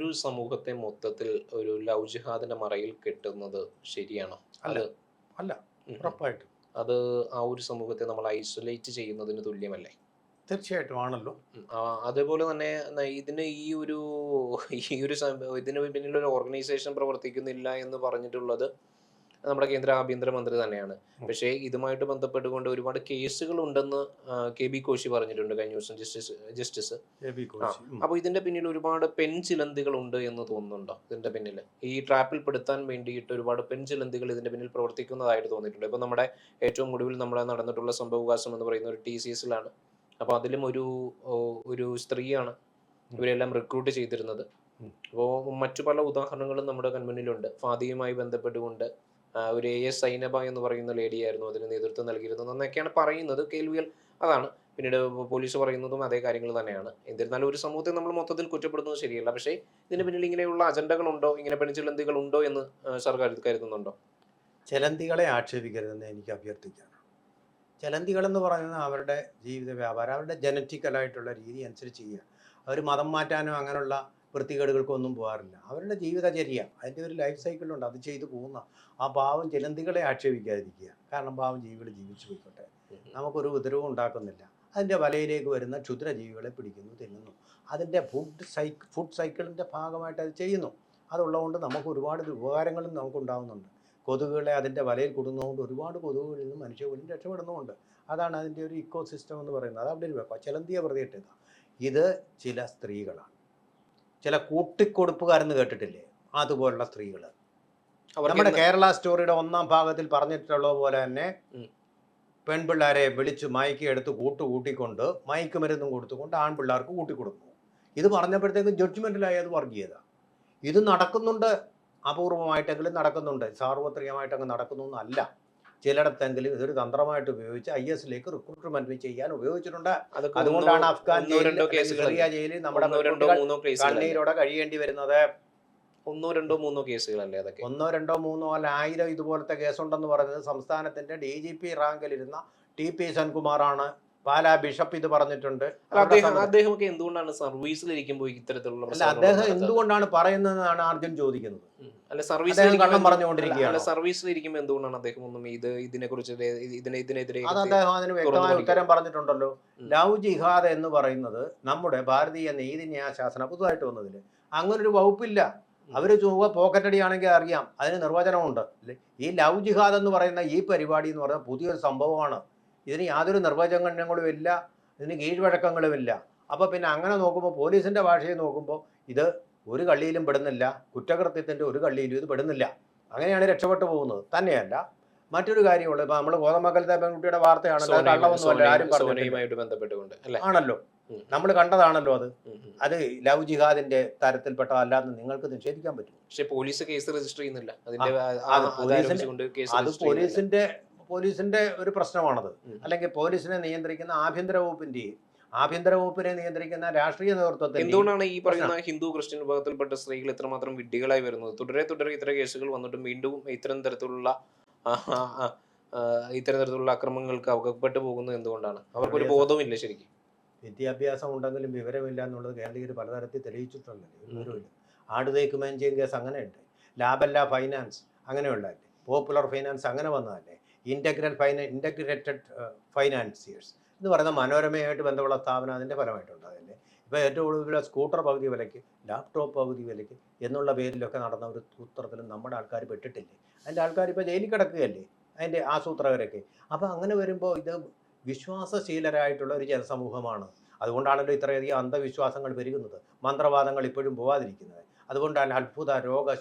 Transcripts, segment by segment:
ഒരു സമൂഹത്തെ മൊത്തത്തിൽ ഒരു ലവ് ജിഹാദിന്റെ മറയിൽ കെട്ടുന്നത് ശരിയാണോ? അല്ല, അത് അല്ല. ഉം, ഉം. ഉറപ്പായിട്ടും. അത് ആ ഒരു സമൂഹത്തെ നമ്മൾ ഐസൊലേറ്റ് ചെയ്യുന്നതിന് തുല്യമല്ലേ? തീർച്ചയായിട്ടും ആണല്ലോ. അതേപോലെ തന്നെ ഇതിന് ഇതിന് പിന്നിൽ ഒരു ഓർഗനൈസേഷൻ പ്രവർത്തിക്കുന്നില്ല എന്ന് പറഞ്ഞിട്ടുള്ളത് നമ്മുടെ കേന്ദ്ര ആഭ്യന്തരമന്ത്രി തന്നെയാണ്. ഉം. പക്ഷേ ഇതുമായിട്ട് ബന്ധപ്പെട്ടുകൊണ്ട് ഒരുപാട് കേസുകൾ ഉണ്ടെന്ന് കെ.ബി. കോശി പറഞ്ഞിട്ടുണ്ട് കഴിഞ്ഞ ദിവസം ജസ്റ്റിസ്. എ.ബി. ആ. കോശി. അപ്പോൾ ഇതിന്റെ പിന്നിൽ ഒരുപാട് പെൺചിലന്തികൾ ഉണ്ട് എന്ന് തോന്നുന്നുണ്ടോ? ഇതിന്റെ പിന്നില്? ഈ ട്രാപ്പിൽ പെടുത്താൻ വേണ്ടിയിട്ട് ഒരുപാട് പെൺചിലന്തികൾ ഇതിന്റെ പിന്നിൽ പ്രവർത്തിക്കുന്നതായിട്ട് തോന്നിയിട്ടുണ്ട്. ഇപ്പൊ നമ്മുടെ ഏറ്റവും ഒടുവിൽ നമ്മുടെ നടന്നിട്ടുള്ള സംഭവവികാസം എന്ന് പറയുന്ന ഒരു ടി.സി.എസിലാണ്. അപ്പോൾ അതിലും ഒരു സ്ത്രീയാണ് ഉം. ഇവരെല്ലാം റിക്രൂട്ട് ചെയ്തിരുന്നത്. ഉം. അപ്പോൾ മറ്റു പല ഉദാഹരണങ്ങളും നമ്മുടെ കൺമുന്നിലുണ്ട്. ഫാദിയുമായി ബന്ധപ്പെട്ടുകൊണ്ട് ഒരു എ.എസ്. സൈനബ എന്ന് പറയുന്ന ലേഡിയായിരുന്നു അതിന് നേതൃത്വം നൽകിയിരുന്നത് എന്നൊക്കെയാണ് പറയുന്നത്. കേൾവികൾ അതാണ്. പിന്നീട് പോലീസ് പറയുന്നതും അതേ കാര്യങ്ങൾ തന്നെയാണ്. എന്നിരുന്നാലും ഒരു സമൂഹത്തെ നമ്മൾ മൊത്തത്തിൽ കുറ്റപ്പെടുന്നത് ശരിയല്ല. പക്ഷേ ഇതിന് പിന്നിൽ ഇങ്ങനെയുള്ള അജണ്ടകളുണ്ടോ, ഇങ്ങനെ പെൺചിലന്തികൾ ഉണ്ടോ എന്ന് സർക്കാർ കരുതുന്നുണ്ടോ? ചെലന്തികളെ ആക്ഷേപിക്കരുതെന്ന് എനിക്ക് അഭ്യർത്ഥിക്കാനാണ്. ചെലന്തികളെന്ന് പറയുന്നത് അവരുടെ ജീവിത വ്യാപാരം, അവരുടെ ജനറ്റിക്കലായിട്ടുള്ള രീതി അനുസരിച്ച് ചെയ്യുക. അവർ മതം മാറ്റാനോ അങ്ങനെയുള്ള വൃത്തികേടുകൾക്കൊന്നും പോകാറില്ല. അവരുടെ ജീവിതചര്യ, അതിൻ്റെ ഒരു ലൈഫ് സൈക്കിളുണ്ട്, അത് ചെയ്തു പോകുന്ന ആ പാവം ചിലന്തികളെ ആക്ഷേപിക്കാതിരിക്കുക. കാരണം പാവം ജീവികൾ ജീവിച്ചു പോയിക്കോട്ടെ, നമുക്കൊരു ഉപദ്രവവും ഉണ്ടാക്കുന്നില്ല. അതിൻ്റെ വലയിലേക്ക് വരുന്ന ക്ഷുദ്രജീവികളെ പിടിക്കുന്നു, തിന്നുന്നു. അതിൻ്റെ ഫുഡ് സൈക്കിളിൻ്റെ ഭാഗമായിട്ട് അത് ചെയ്യുന്നു. അതുള്ളതുകൊണ്ട് നമുക്ക് ഒരുപാട് ഉപകാരങ്ങളും നമുക്കുണ്ടാകുന്നുണ്ട്. കൊതുകുകളെ അതിൻ്റെ വലയിൽ കൊടുക്കുന്നതുകൊണ്ട് ഒരുപാട് കൊതുകുകളിൽ നിന്ന് മനുഷ്യ പോലും രക്ഷപ്പെടുന്നുമുണ്ട്. അതാണ് അതിൻ്റെ ഒരു ഇക്കോ സിസ്റ്റം എന്ന് പറയുന്നത്. അത് അവിടെ ഒരു വെക്കുക. ചിലന്തിയെ വെറുതെ ഇട്ടേക്കുക. ഇത് ചില സ്ത്രീകളാണ്, ചില കൂട്ടിക്കൊടുപ്പുകാരെന്ന് കേട്ടിട്ടില്ലേ, അതുപോലുള്ള സ്ത്രീകൾ. നമ്മുടെ കേരള സ്റ്റോറിയുടെ 1-ാം ഭാഗത്തിൽ പറഞ്ഞിട്ടുള്ളത് പോലെ തന്നെ പെൺപിള്ളേരെ വിളിച്ച് മയക്കി എടുത്ത് കൂട്ടിക്കൊണ്ട് മയക്കുമരുന്നും കൊടുത്തുകൊണ്ട് ആൺപിള്ളേർക്ക് കൂട്ടിക്കൊടുക്കുന്നു. ഇത് പറഞ്ഞപ്പോഴത്തേക്കും ജഡ്ജ്മെൻറ്റിലായി അത് വർഗീയത. ഇത് നടക്കുന്നുണ്ട്, അപൂർവമായിട്ടെങ്കിലും നടക്കുന്നുണ്ട്. സാർവത്രികമായിട്ടങ്ങ് നടക്കുന്നൊന്നല്ല. ചിലയിടത്തെങ്കിലും ഇതൊരു തന്ത്രമായിട്ട് ഉപയോഗിച്ച് IS-ലേക്ക് റിക്രൂട്ട്മെന്റ് ചെയ്യാൻ ഉപയോഗിച്ചിട്ടുണ്ട്. അതുകൊണ്ടാണ് അഫ്ഗാൻ ജയിലിൽ, സിറിയ ജയിലിൽ നമ്മുടെ കണ്ണീരോടെ കഴിയേണ്ടി വരുന്നത്. 1, 2, 3 കേസുകളല്ലേ അതൊക്കെ? 1, 2, 3 അല്ല 1000 ഇതുപോലത്തെ കേസുണ്ടെന്ന് പറയുന്നത് സംസ്ഥാനത്തിന്റെ DGP റാങ്കിലിരുന്ന TP സെൻകുമാറാണ്. പാലാ ബിഷപ്പ് ഇത് പറഞ്ഞിട്ടുണ്ട്. അദ്ദേഹമൊക്കെ എന്തുകൊണ്ടാണ് സർവീസിലിരിക്കുമ്പോൾ ഇത്തരത്തിലുള്ള അല്ല, അദ്ദേഹം എന്തുകൊണ്ടാണ് പറയുന്നതെന്നാണ് അർജുൻ ചോദിക്കുന്നത്. അല്ല, കള്ളം പറഞ്ഞുകൊണ്ടിരിക്കുകയാണ്. സർവീസിലിരിക്കുമ്പോൾ എന്തുകൊണ്ടാണ് അദ്ദേഹം ഒന്നും ഇതിനെക്കുറിച്ച് ഇതിനെതിരെ അത് അദ്ദേഹം അതിന് വ്യക്തമായ ഉത്തരം പറഞ്ഞിട്ടുണ്ടല്ലോ. ലവ് ജിഹാദ് എന്ന് പറയുന്നത് നമ്മുടെ ഭാരതീയ നീതിന്യായ ശാസന പുതുതായിട്ട് വന്നതിൽ അങ്ങനൊരു വകുപ്പില്ല. അവർ പോക്കറ്റടിയാണെങ്കിൽ അറിയാം, അതിന് നിർവചനമുണ്ട്. ഈ ലവ് ജിഹാദ് എന്ന് പറയുന്ന ഈ പരിപാടി എന്ന് പറയുന്നത് പുതിയൊരു സംഭവമാണ്. ഇതിന് യാതൊരു നിർവചനങ്ങളും ഇല്ല, ഇതിന് കീഴ്വഴക്കങ്ങളുമില്ല. അപ്പോൾ പിന്നെ അങ്ങനെ നോക്കുമ്പോൾ പോലീസിൻ്റെ ഭാഷയെ നോക്കുമ്പോൾ ഇത് ഒരു കള്ളിയിലും പെടുന്നില്ല, കുറ്റകൃത്യത്തിൻ്റെ ഒരു കള്ളിയിലും ഇത് പെടുന്നില്ല. അങ്ങനെയാണ് രക്ഷപ്പെട്ടു പോകുന്നത്. തന്നെയല്ല മറ്റൊരു കാര്യമുള്ളത്, ഇപ്പോൾ നമ്മൾ കോതമംഗലത്തെ പെൺകുട്ടിയുടെ വാർത്തയാണല്ലോ, കള്ളമൊന്നുമല്ല, ആരും പറഞ്ഞു ആണല്ലോ, നമ്മൾ കണ്ടതാണല്ലോ. അത് ലവ് ജിഹാദിന്റെ തരത്തിൽപ്പെട്ടതല്ലാന്ന് നിങ്ങൾക്ക് നിഷേധിക്കാൻ പറ്റും. പക്ഷേ പോലീസ് കേസ് രജിസ്റ്റർ ചെയ്യുന്നില്ല. അത് പോലീസിന്റെ ഒരു പ്രശ്നമാണത്. അല്ലെങ്കിൽ പോലീസിനെ നിയന്ത്രിക്കുന്ന ആഭ്യന്തര വകുപ്പിനെ നിയന്ത്രിക്കുന്ന രാഷ്ട്രീയ നേതൃത്വത്തിൽ എന്തുകൊണ്ടാണ് ഈ പറയുന്ന ഹിന്ദു ക്രിസ്ത്യൻ വിഭാഗത്തിൽപ്പെട്ട സ്ത്രീകൾ ഇത്രമാത്രം വിഡ്ഢികളായി വരുന്നത്? തുടരെ ഇത്തരം കേസുകൾ വന്നിട്ടും വീണ്ടും ഇത്തരം തരത്തിലുള്ള അക്രമങ്ങൾക്ക് അകപ്പെട്ടു പോകുന്നത് എന്തുകൊണ്ടാണ്? അവർക്കൊരു ബോധവുമില്ല. ശരിക്കും വിദ്യാഭ്യാസം ഉണ്ടെങ്കിലും വിവരമില്ല എന്നുള്ളത് കേരളീയർ പലതരത്തിൽ തെളിയിച്ചിട്ടുണ്ടല്ലോ. ആടുതേക്ക് മേഞ്ചിയം കേസ് അങ്ങനെയുണ്ട്, ലാബല്ല ഫൈനാൻസ് അങ്ങനെയുള്ളതല്ലേ, പോപ്പുലർ ഫൈനാൻസ് അങ്ങനെ വന്നതല്ലേ, ഇൻ്റഗ്രേറ്റഡ് ഫൈനാൻസിയേഴ്സ് എന്ന് പറയുന്ന മനോരമയായിട്ട് ബന്ധമുള്ള സ്ഥാപനം അതിൻ്റെ ഫലമായിട്ടുണ്ടാകല്ലേ. ഇപ്പോൾ ഏറ്റവും കൂടുതൽ സ്കൂട്ടർ പകുതി വിലയ്ക്ക്, ലാപ്ടോപ്പ് പകുതി വിലയ്ക്ക് എന്നുള്ള പേരിലൊക്കെ നടന്ന ഒരു സൂത്രത്തിലും നമ്മുടെ ആൾക്കാർ പെട്ടിട്ടില്ലേ? അതിൻ്റെ ആൾക്കാർ ഇപ്പോൾ ജയിലിൽ കിടക്കുകയല്ലേ, അതിൻ്റെ ആസൂത്രകരൊക്കെ. അപ്പോൾ അങ്ങനെ വരുമ്പോൾ ഇത് വിശ്വാസശീലരായിട്ടുള്ള ഒരു ജനസമൂഹമാണ്. അതുകൊണ്ടാണല്ലോ ഇത്രയധികം അന്ധവിശ്വാസങ്ങൾ പെരുകുന്നത്, മന്ത്രവാദങ്ങൾ ഇപ്പോഴും പോവാതിരിക്കുന്നത്. അതുകൊണ്ടാണ് അത്ഭുത രോഗ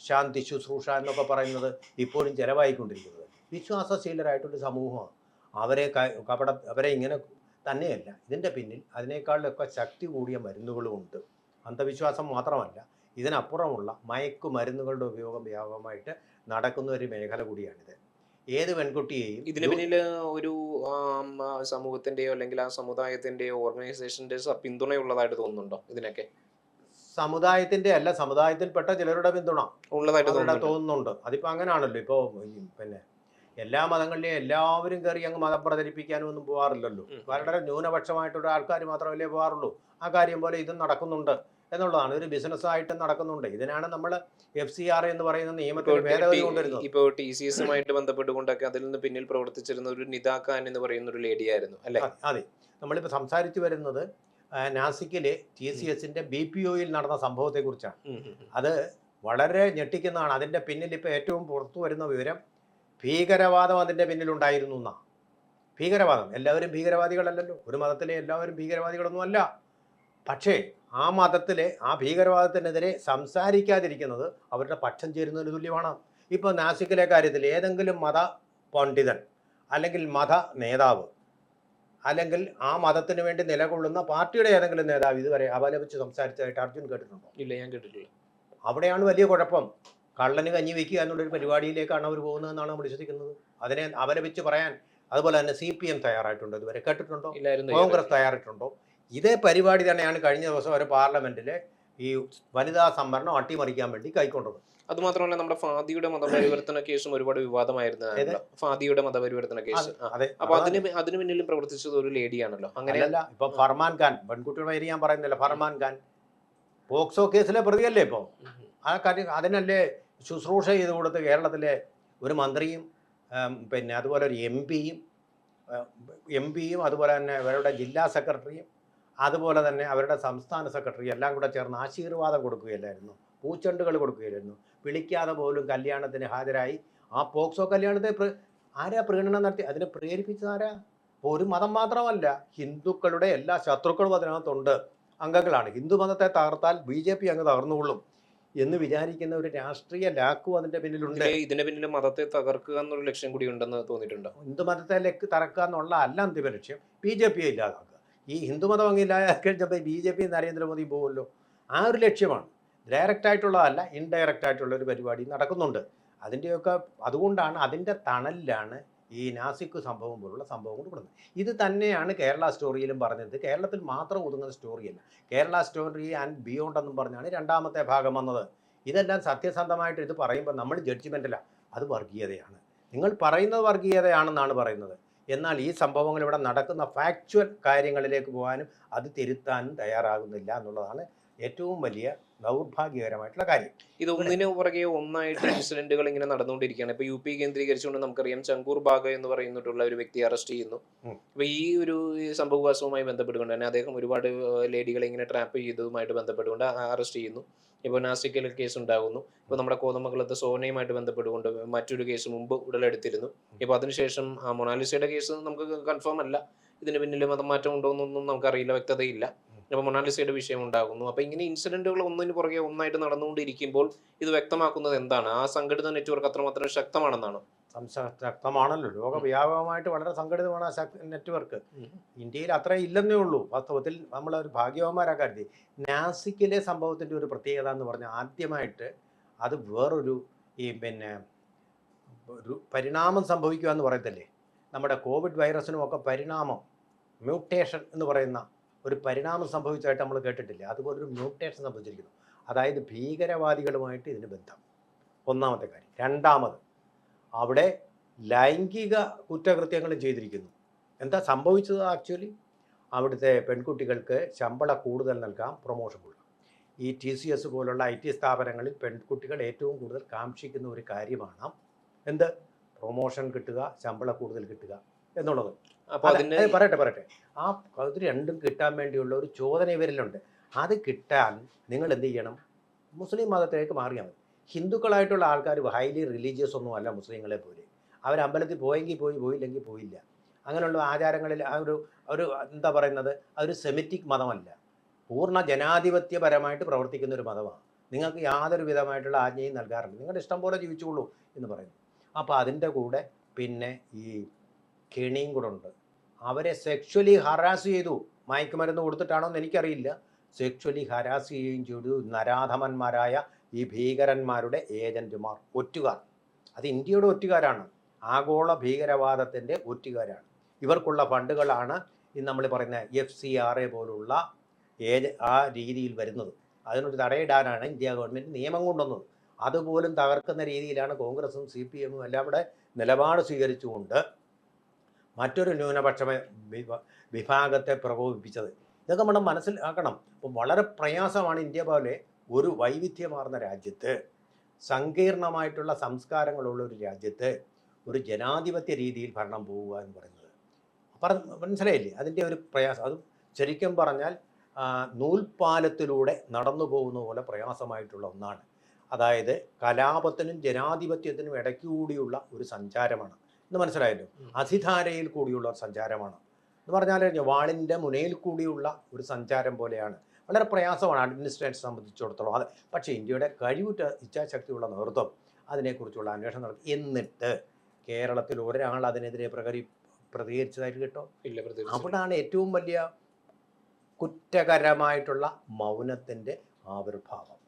ശാന്തി ശുശ്രൂഷ എന്നൊക്കെ പറയുന്നത് ഇപ്പോഴും ചിലവായിക്കൊണ്ടിരിക്കുന്നത്. വിശ്വാസശീലരായിട്ടുള്ള സമൂഹമാണ്. അവരെ ഇങ്ങനെ തന്നെയല്ല, ഇതിൻ്റെ പിന്നിൽ അതിനേക്കാളിലൊക്കെ ശക്തി കൂടിയ മരുന്നുകളും ഉണ്ട്. അന്ധവിശ്വാസം മാത്രമല്ല, ഇതിനപ്പുറമുള്ള മയക്കുമരുന്നുകളുടെ ഉപയോഗം വ്യാപകമായിട്ട് നടക്കുന്ന ഒരു മേഖല കൂടിയാണിത്. ഏത് പെൺകുട്ടിയെയും ഇതിന് പിന്നിൽ ഒരു സമൂഹത്തിന്റെയോ അല്ലെങ്കിൽ ആ സമുദായത്തിന്റെയോ ഓർഗനൈസേഷന്റെ പിന്തുണയുള്ളതായിട്ട് തോന്നുന്നുണ്ടോ? ഇതിനൊക്കെ സമുദായത്തിന്റെ അല്ല, സമുദായത്തിൽപ്പെട്ട ചിലരുടെ പിന്തുണ ഉള്ളതായിട്ട് തോന്നുന്നുണ്ട്. അതിപ്പോ അങ്ങനെയാണല്ലോ. ഇപ്പോൾ പിന്നെ എല്ലാ മതങ്ങളിലെയും എല്ലാവരും കയറി അങ്ങ് മതം പ്രചരിപ്പിക്കാനും ഒന്നും പോകാറില്ലല്ലോ. വളരെ ന്യൂനപക്ഷമായിട്ടുള്ള ആൾക്കാർ മാത്രമല്ലേ പോകാറുള്ളൂ. ആ കാര്യം പോലെ ഇതും നടക്കുന്നുണ്ട്. എന്നുള്ളതാണ്. ഒരു ബിസിനസ്സായിട്ട് നടക്കുന്നുണ്ട്. ഇതിനാണ് നമ്മൾ FCR എന്ന് പറയുന്ന ഇപ്പോൾ നിയമത്തിൽ ഭേദഗതി കൊണ്ടുവരുന്നത്. ഇപ്പോൾ TCSുമായിട്ട് ബന്ധപ്പെട്ടുകൊണ്ടൊക്കെ അതിൽ നിന്ന് പിന്നിൽ പ്രവർത്തിച്ചിരുന്ന ഒരു നിദ ഖാൻ എന്ന് പറയുന്ന ഒരു ലേഡിയായിരുന്നു അല്ലേ? അതെ, നമ്മളിപ്പോൾ സംസാരിച്ചു വരുന്നത് നാസിക്കിലെ TCSന്റെ BPOയിൽ നടന്ന സംഭവത്തെക്കുറിച്ചാണ്. അത് വളരെ ഞെട്ടിക്കുന്നതാണ്. അതിൻ്റെ പിന്നിൽ ഇപ്പോൾ ഏറ്റവും പുറത്തു വരുന്ന വിവരം ഭീകരവാദം അതിൻ്റെ പിന്നിലുണ്ടായിരുന്നു എന്നാണ്. ഭീകരവാദം, എല്ലാവരും ഭീകരവാദികളല്ലല്ലോ, ഒരു മതത്തിലെ എല്ലാവരും ഭീകരവാദികളൊന്നും അല്ല. പക്ഷേ ആ മതത്തിലെ ആ ഭീകരവാദത്തിനെതിരെ സംസാരിക്കാതിരിക്കുന്നത് അവരുടെ പക്ഷം ചേരുന്നതിന് തുല്യമാണ്. ഇപ്പോൾ നാസിക്കിലെ കാര്യത്തിൽ ഏതെങ്കിലും മത പണ്ഡിതൻ അല്ലെങ്കിൽ മത നേതാവ് അല്ലെങ്കിൽ ആ മതത്തിന് വേണ്ടി നിലകൊള്ളുന്ന പാർട്ടിയുടെ ഏതെങ്കിലും നേതാവ് ഇതുവരെ അപലപിച്ച് സംസാരിച്ചതായിട്ട് അർജുൻ കേട്ടിട്ടുണ്ടോ? ഇല്ല, ഞാൻ കേട്ടിട്ടില്ല. അവിടെയാണ് വലിയ കുഴപ്പം. കള്ളന് കഞ്ഞി വയ്ക്കുക എന്നുള്ളൊരു പരിപാടിയിലേക്കാണ് അവർ പോകുന്നതെന്നാണ് നമ്മൾ വിശ്വസിക്കുന്നത്. അതിനെ അപലപിച്ച് പറയാൻ അതുപോലെ തന്നെ CPM തയ്യാറായിട്ടുണ്ട്. ഇതുവരെ കേട്ടിട്ടുണ്ടോ? കോൺഗ്രസ് തയ്യാറായിട്ടുണ്ടോ? ഇതേ പരിപാടി തന്നെയാണ് കഴിഞ്ഞ ദിവസം ഒരു പാർലമെന്റിൽ ഈ വനിതാ സംവരണം അട്ടിമറിക്കാൻ വേണ്ടി കൈക്കൊണ്ടത്. അതുമാത്രമല്ല, നമ്മുടെ ഫാദിയുടെ മതപരിവർത്തന കേസും ഒരുപാട് വിവാദമായിരുന്നു. ഫാദിയുടെ മതപരിവർത്തന കേസ്. അപ്പൊ അതിന് പിന്നിൽ പ്രവർത്തിച്ചത് ഒരു ലേഡിയാണല്ലോ. അങ്ങനെയല്ല, ഇപ്പൊ ഫർമാൻ ഖാൻ, പെൺകുട്ടിയുടെ പേര് ഞാൻ പറയുന്നില്ല, ഫർമാൻ ഖാൻ പോക്സോ കേസിലെ പ്രതിയല്ലേ ഇപ്പോൾ? ആ കാര്യം അതിനല്ലേ ശുശ്രൂഷ ചെയ്ത് കൊടുത്ത് കേരളത്തിലെ ഒരു മന്ത്രിയും പിന്നെ അതുപോലെ ഒരു എം പിയും അതുപോലെ തന്നെ അവരുടെ ജില്ലാ സെക്രട്ടറിയും അതുപോലെ തന്നെ അവരുടെ സംസ്ഥാന സെക്രട്ടറി എല്ലാം കൂടെ ചേർന്ന് ആശീർവാദം കൊടുക്കുകയല്ലായിരുന്നു, പൂച്ചെണ്ടുകൾ കൊടുക്കുകയായിരുന്നു. വിളിക്കാതെ പോലും കല്യാണത്തിന് ഹാജരായി. ആ പോക്സോ കല്യാണത്തെ ആരാ പ്രീണനം നടത്തി? അതിനെ പ്രേരിപ്പിച്ചത് ആരാ? ഇപ്പോൾ ഒരു മതം മാത്രമല്ല, ഹിന്ദുക്കളുടെ എല്ലാ ശത്രുക്കളും അതിനകത്തുണ്ട്, അംഗങ്ങളാണ്. ഹിന്ദു മതത്തെ തകർത്താൽ BJP അങ്ങ് തകർന്നുകൊള്ളും എന്ന് വിചാരിക്കുന്ന ഒരു രാഷ്ട്രീയ ലാക്കും അതിന്റെ പിന്നിലുണ്ട്. ഇതിന്റെ പിന്നിൽ മതത്തെ തകർക്കുക എന്നൊരു ലക്ഷ്യം കൂടി ഉണ്ടെന്ന് തോന്നിയിട്ടുണ്ടോ? ഹിന്ദു മതത്തിലേക്ക് തകർക്കുക എന്നുള്ള അല്ല അന്തിമ ലക്ഷ്യം, BJPയെ ഇല്ലാതാക്കുക. ഈ ഹിന്ദുമതം അങ്ങ് ഇല്ലാതാക്കി കഴിഞ്ഞപ്പോൾ BJP നരേന്ദ്രമോദി പോകുമല്ലോ. ആ ഒരു ലക്ഷ്യമാണ്. ഡയറക്റ്റ് ആയിട്ടുള്ളതല്ല, ഇൻഡയറക്റ്റ് ആയിട്ടുള്ള ഒരു പരിപാടി നടക്കുന്നുണ്ട്. അതിൻ്റെയൊക്കെ അതുകൊണ്ടാണ് അതിൻ്റെ തണലിലാണ് ഈ നാസിക് സംഭവം പോലുള്ള സംഭവം കൊടുക്കുന്നത്. ഇത് തന്നെയാണ് കേരള സ്റ്റോറിയിലും പറഞ്ഞത്. കേരളത്തിൽ മാത്രം ഒതുങ്ങുന്ന സ്റ്റോറിയല്ല, കേരള സ്റ്റോറി ആൻഡ് ബിയോണ്ട് എന്നും പറഞ്ഞാണ് രണ്ടാമത്തെ ഭാഗം വന്നത്. ഇതെല്ലാം സത്യസന്ധമായിട്ട് ഇത് പറയുമ്പോൾ നമ്മൾ ജഡ്ജിമെൻ്റല്ല, അത് വർഗീയതയാണ്. നിങ്ങൾ പറയുന്നത് വർഗീയതയാണെന്നാണ് പറയുന്നത്. എന്നാൽ ഈ സംഭവങ്ങൾ ഇവിടെ നടക്കുന്ന ഫാക്ച്വൽ കാര്യങ്ങളിലേക്ക് പോകാനും അത് തിരുത്താനും തയ്യാറാകുന്നില്ല എന്നുള്ളതാണ് ഏറ്റവും വലിയ ദൗർഭാഗ്യകരമായിട്ടുള്ള കാര്യം. ഇത് ഒന്നിനു പുറകെ ഒന്നായിട്ട് ഇൻസിഡന്റുകൾ ഇങ്ങനെ നടന്നുകൊണ്ടിരിക്കുകയാണ്. ഇപ്പൊ UP കേന്ദ്രീകരിച്ചുകൊണ്ട് നമുക്കറിയാം ചങ്കൂർ ബാഗ എന്ന് പറയുന്നിട്ടുള്ള ഒരു വ്യക്തിയെ അറസ്റ്റ് ചെയ്യുന്നു. അപ്പൊ ഈ ഒരു സംഭവവാസവുമായി ബന്ധപ്പെട്ടുകൊണ്ട് തന്നെ അദ്ദേഹം ഒരുപാട് ലേഡികളെ ഇങ്ങനെ ട്രാപ്പ് ചെയ്തതുമായിട്ട് ബന്ധപ്പെട്ടുകൊണ്ട് അറസ്റ്റ് ചെയ്യുന്നു. ഇപ്പോൾ നാസിക്കിൽ കേസ് ഉണ്ടാകുന്നു. ഇപ്പോൾ നമ്മുടെ കോതമംഗലത്ത് സോനയുമായിട്ട് ബന്ധപ്പെട്ടുകൊണ്ട് മറ്റൊരു കേസ് മുമ്പ് ഉടലെടുത്തിരുന്നു. ഇപ്പോൾ അതിനുശേഷം മൊണാലിസയുടെ കേസ് നമുക്ക് കൺഫേം അല്ല, ഇതിന് പിന്നിൽ മതം മാറ്റം ഉണ്ടോ എന്നൊന്നും നമുക്കറിയില്ല, വ്യക്തതയില്ല. അപ്പോൾ മൊണാലിസയുടെ വിഷയം ഉണ്ടാകുന്നു. അപ്പോൾ ഇങ്ങനെ ഇൻസിഡന്റുകൾ ഒന്നിന് പുറകെ ഒന്നായിട്ട് നടന്നുകൊണ്ടിരിക്കുമ്പോൾ ഇത് വ്യക്തമാക്കുന്നത് എന്താണ്? ആ സംഘടിത നെറ്റ്വർക്ക് അത്രമാത്രം ശക്തമാണെന്നാണ്. ശക്തമാണല്ലോ, ലോകവ്യാപകമായിട്ട് വളരെ സംഘടിതമാണ് ആ നെറ്റ്വർക്ക്. ഇന്ത്യയിൽ അത്ര ഇല്ലെന്നേ ഉള്ളൂ. വാസ്തവത്തിൽ നമ്മളൊരു ഭാഗ്യവാന്മാരാ കരുതി. നാസിക്കിലെ സംഭവത്തിൻ്റെ ഒരു പ്രത്യേകത എന്ന് പറഞ്ഞാൽ ആദ്യമായിട്ട് അത് വേറൊരു പിന്നെ ഒരു പരിണാമം സംഭവിക്കുക എന്ന് പറയത്തില്ലേ, നമ്മുടെ കോവിഡ് വൈറസിനുമൊക്കെ പരിണാമം, മ്യൂട്ടേഷൻ എന്ന് പറയുന്ന ഒരു പരിണാമം സംഭവിച്ചതായിട്ട് നമ്മൾ കേട്ടിട്ടില്ല. അതുപോലൊരു മ്യൂട്ടേഷൻ സംഭവിച്ചിരിക്കുന്നു. അതായത് ഭീകരവാദികളുമായിട്ട് ഇതിന് ബന്ധം, ഒന്നാമത്തെ കാര്യം. രണ്ടാമത്, അവിടെ ലൈംഗിക കുറ്റകൃത്യങ്ങളും ചെയ്തിരിക്കുന്നു. എന്താ സംഭവിച്ചത്? ആക്ച്വലി അവിടുത്തെ പെൺകുട്ടികൾക്ക് ശമ്പളം കൂടുതൽ നൽകാം, പ്രൊമോഷൻ കൊടുക്കാം. ഈ TCS പോലുള്ള IT സ്ഥാപനങ്ങളിൽ പെൺകുട്ടികൾ ഏറ്റവും കൂടുതൽ കാക്ഷിക്കുന്ന ഒരു കാര്യമാണ് എന്ത്? പ്രൊമോഷൻ കിട്ടുക, ശമ്പളം കൂടുതൽ കിട്ടുക എന്നുള്ളത്. പറയട്ടെ, ആ അത് രണ്ടും കിട്ടാൻ വേണ്ടിയുള്ള ഒരു ചോദന ഇവരിലുണ്ട്. അത് കിട്ടാൻ നിങ്ങൾ എന്ത് ചെയ്യണം? മുസ്ലിം മതത്തിലേക്ക് മാറിയാൽ മതി. ഹിന്ദുക്കളായിട്ടുള്ള ആൾക്കാർ ഹൈലി റിലീജിയസ് ഒന്നും അല്ല മുസ്ലിങ്ങളെ പോലെ. അവർ അമ്പലത്തിൽ പോയെങ്കിൽ പോയി, പോയില്ലെങ്കിൽ പോയില്ല. അങ്ങനെയുള്ള ആചാരങ്ങളിൽ ഒരു എന്താ പറയുന്നത്, അതൊരു സെമിറ്റിക് മതമല്ല, പൂർണ്ണ ജനാധിപത്യപരമായിട്ട് പ്രവർത്തിക്കുന്ന ഒരു മതമാണ്. നിങ്ങൾക്ക് യാതൊരു വിധമായിട്ടുള്ള ആജ്ഞയും നൽകാറില്ല, നിങ്ങളുടെ ഇഷ്ടം പോലെ ജീവിച്ചോളൂ എന്ന് പറയുന്നു. അപ്പോൾ അതിൻ്റെ കൂടെ പിന്നെ ഈ കെണിയും കൂടെ ഉണ്ട്. അവരെ സെക്ഷുവലി ഹറാസ് ചെയ്തു, മയക്കുമരുന്ന് കൊടുത്തിട്ടാണോ എന്ന് എനിക്കറിയില്ല, സെക്ഷുവലി ഹരാസ് ചെയ്യുകയും ചെയ്തു നരാധമന്മാരായ ഈ ഭീകരന്മാരുടെ ഏജന്റുമാർ, ഒറ്റുകാർ. അത് ഇന്ത്യയുടെ ഒറ്റുകാരാണ്, ആഗോള ഭീകരവാദത്തിൻ്റെ ഒറ്റുകാരാണ്. ഇവർക്കുള്ള ഫണ്ടുകളാണ് ഈ നമ്മൾ പറയുന്ന FCRA പോലുള്ള ആ രീതിയിൽ വരുന്നത്. അതിനൊരു തടയിടാനാണ് ഇന്ത്യ ഗവൺമെൻറ് നിയമം കൊണ്ടുവന്നത്. അതുപോലും തകർക്കുന്ന രീതിയിലാണ് കോൺഗ്രസും CPM എല്ലാം കൂടെ നിലപാട് സ്വീകരിച്ചുകൊണ്ട് മറ്റൊരു ന്യൂനപക്ഷ വിഭാഗത്തെ പ്രകോപിപ്പിച്ചത്. ഇതൊക്കെ നമ്മൾ മനസ്സിലാക്കണം. അപ്പം വളരെ പ്രയാസമാണ് ഇന്ത്യ പോലെ ഒരു വൈവിധ്യമാർന്ന രാജ്യത്ത്, സങ്കീർണമായിട്ടുള്ള സംസ്കാരങ്ങളുള്ള ഒരു രാജ്യത്ത് ഒരു ജനാധിപത്യ രീതിയിൽ ഭരണം പോവുക എന്ന് പറയുന്നത്. മനസ്സിലായില്ലേ അതിൻ്റെ ഒരു പ്രയാസം? അത് ശരിക്കും പറഞ്ഞാൽ നൂൽപ്പാലത്തിലൂടെ നടന്നു പോകുന്ന പോലെ പ്രയാസമായിട്ടുള്ള ഒന്നാണ്. അതായത് കലാപത്തിനും ജനാധിപത്യത്തിനും ഇടയ്ക്ക് കൂടിയുള്ള ഒരു സഞ്ചാരമാണ് എന്ന് മനസ്സിലായല്ലോ. അധിധാരയിൽ കൂടിയുള്ള ഒരു സഞ്ചാരമാണ് എന്ന് പറഞ്ഞാൽ വാളിൻ്റെ മുനയിൽ കൂടിയുള്ള ഒരു സഞ്ചാരം പോലെയാണ്. വളരെ പ്രയാസമാണ് അഡ്മിനിസ്ട്രേഷൻ സംബന്ധിച്ചിടത്തോളം. അത് പക്ഷേ ഇന്ത്യയുടെ കഴിവുറ്റ ഇച്ഛാശക്തിയുള്ള നേതൃത്വം അതിനെക്കുറിച്ചുള്ള അന്വേഷണം നടത്തി. എന്നിട്ട് കേരളത്തിൽ ഒരാൾ അതിനെതിരെ പ്രതികരിച്ചതായിട്ട് കേട്ടോ ഇല്ല, പ്രതികരിച്ചില്ല. അവിടാണ് ഏറ്റവും വലിയ കുറ്റകരമായിട്ടുള്ള മൗനത്തിൻ്റെ ആവിർഭാവം.